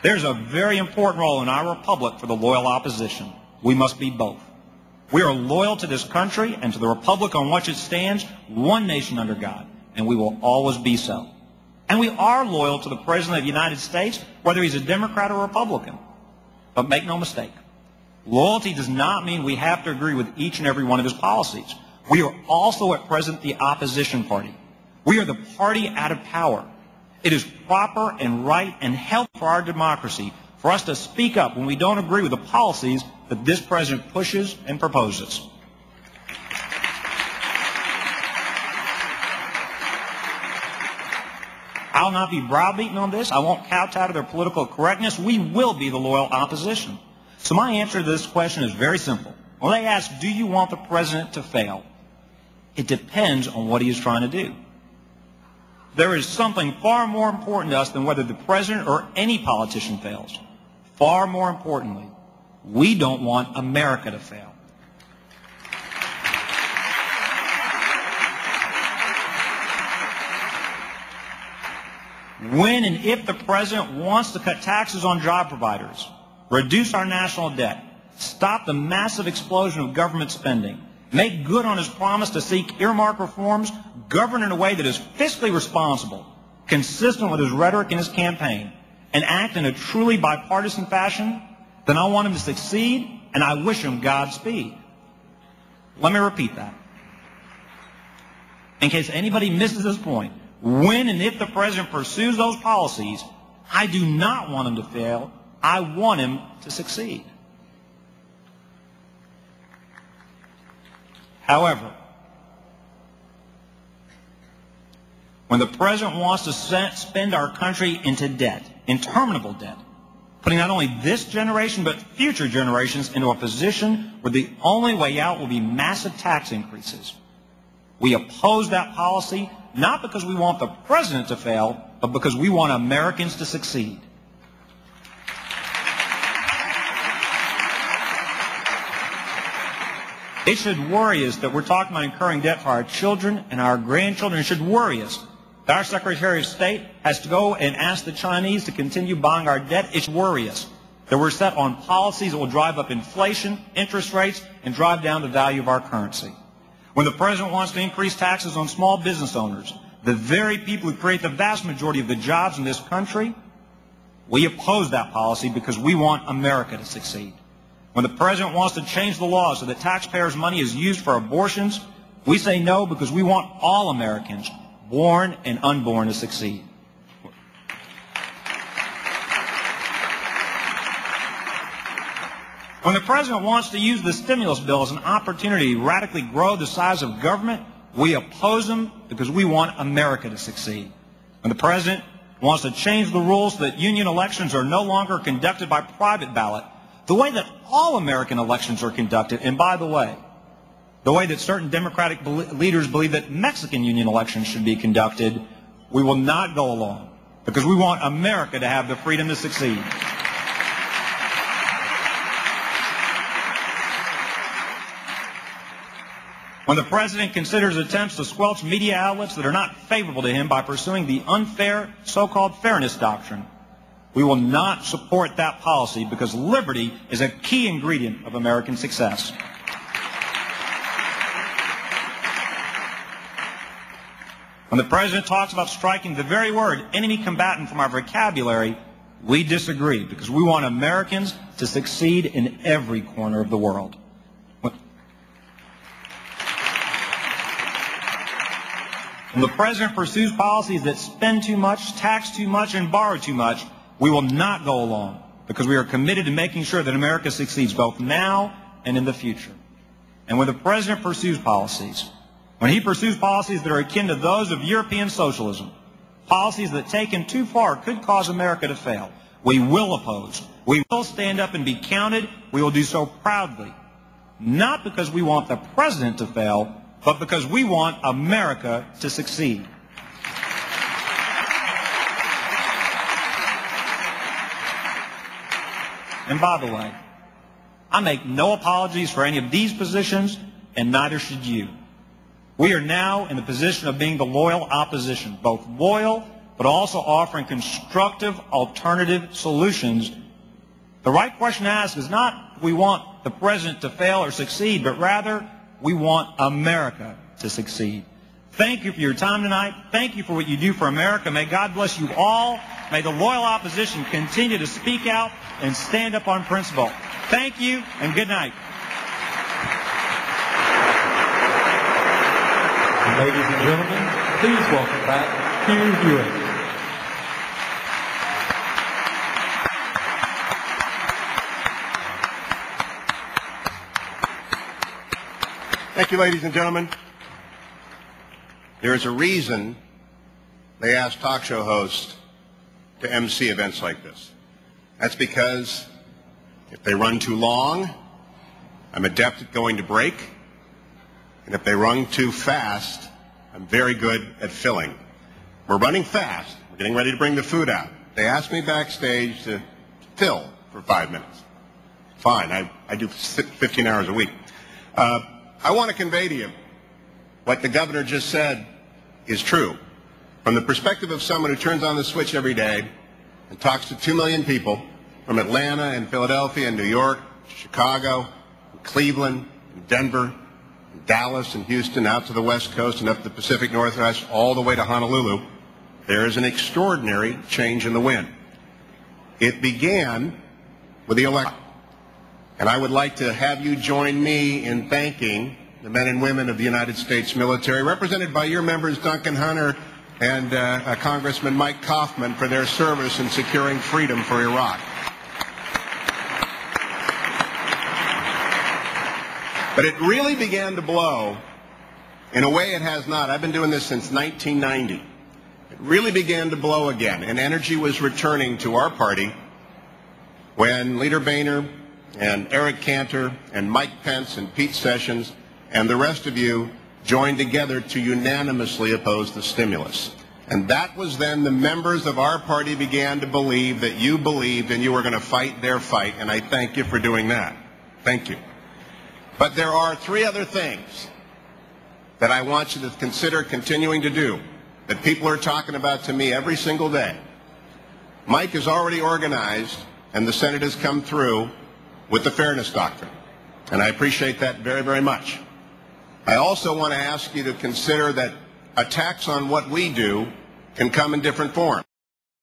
There's a very important role in our republic for the loyal opposition. We must be both. We are loyal to this country and to the republic on which it stands, one nation under God, and we will always be so. And we are loyal to the President of the United States, whether he's a Democrat or Republican. But make no mistake, loyalty does not mean we have to agree with each and every one of his policies. We are also at present the opposition party. We are the party out of power. It is proper and right and healthy for our democracy for us to speak up when we don't agree with the policies that this president pushes and proposes. I'll not be browbeaten on this. I won't kowtow to their political correctness. We will be the loyal opposition. So my answer to this question is very simple. When they ask, do you want the president to fail? It depends on what he is trying to do. There is something far more important to us than whether the president or any politician fails. Far more importantly, we don't want America to fail. When and if the president wants to cut taxes on job providers, reduce our national debt, stop the massive explosion of government spending, make good on his promise to seek earmark reforms, govern in a way that is fiscally responsible, consistent with his rhetoric in his campaign, and act in a truly bipartisan fashion, then I want him to succeed, and I wish him Godspeed. Let me repeat that. In case anybody misses this point, when and if the president pursues those policies, I do not want him to fail. I want him to succeed. However, when the president wants to spend our country into debt, interminable debt, putting not only this generation but future generations into a position where the only way out will be massive tax increases, we oppose that policy not because we want the president to fail, but because we want Americans to succeed. It should worry us that we're talking about incurring debt for our children and our grandchildren. It should worry us that our Secretary of State has to go and ask the Chinese to continue buying our debt. It should worry us that we're set on policies that will drive up inflation, interest rates, and drive down the value of our currency. When the president wants to increase taxes on small business owners, the very people who create the vast majority of the jobs in this country, we oppose that policy because we want America to succeed. When the president wants to change the law so that taxpayers' money is used for abortions, we say no because we want all Americans, born and unborn, to succeed. When the president wants to use the stimulus bill as an opportunity to radically grow the size of government, we oppose him because we want America to succeed. When the president wants to change the rules so that union elections are no longer conducted by private ballot, the way that all American elections are conducted, and by the way, the way that certain Democratic leaders believe that Mexican union elections should be conducted, we will not go along because we want America to have the freedom to succeed. When the president considers attempts to squelch media outlets that are not favorable to him by pursuing the unfair so-called fairness doctrine, we will not support that policy because liberty is a key ingredient of American success. When the president talks about striking the very word enemy combatant from our vocabulary, we disagree because we want Americans to succeed in every corner of the world. When the president pursues policies that spend too much, tax too much, and borrow too much, we will not go along because we are committed to making sure that America succeeds both now and in the future. And when the president pursues policies, when he pursues policies that are akin to those of European socialism, policies that taken too far could cause America to fail, we will oppose. We will stand up and be counted. We will do so proudly, not because we want the president to fail, but because we want America to succeed. And by the way, I make no apologies for any of these positions, and neither should you. We are now in the position of being the loyal opposition, both loyal but also offering constructive alternative solutions. The right question to ask is not if we want the president to fail or succeed, but rather we want America to succeed. Thank you for your time tonight. Thank you for what you do for America. May God bless you all. May the loyal opposition continue to speak out and stand up on principle. Thank you and good night. Ladies and gentlemen, please welcome back Hugh Hewitt. Thank you, ladies and gentlemen. There is a reason they ask talk show hosts to MC events like this. That's because if they run too long, I'm adept at going to break. And if they run too fast, I'm very good at filling. We're running fast. We're getting ready to bring the food out. They asked me backstage to fill for 5 minutes. Fine, I do 15 hours a week. I want to convey to you what the governor just said is true. From the perspective of someone who turns on the switch every day and talks to 2 million people from Atlanta and Philadelphia and New York, Chicago, and Cleveland, and Denver, and Dallas and Houston, out to the West Coast and up the Pacific Northwest, all the way to Honolulu, there is an extraordinary change in the wind. It began with the election. And I would like to have you join me in thanking the men and women of the United States military, represented by your members Duncan Hunter and Congressman Mike Kaufman, for their service in securing freedom for Iraq. But it really began to blow in a way it has not. I've been doing this since 1990. It really began to blow again, and energy was returning to our party when Leader Boehner and Eric Cantor and Mike Pence and Pete Sessions and the rest of you joined together to unanimously oppose the stimulus. And that was then the members of our party began to believe that you believed and you were going to fight their fight, and I thank you for doing that. Thank you. But there are 3 other things that I want you to consider continuing to do that people are talking about to me every single day. Mike has already organized, and the Senate has come through with the Fairness Doctrine, and I appreciate that very, very much. I also want to ask you to consider that attacks on what we do can come in different forms.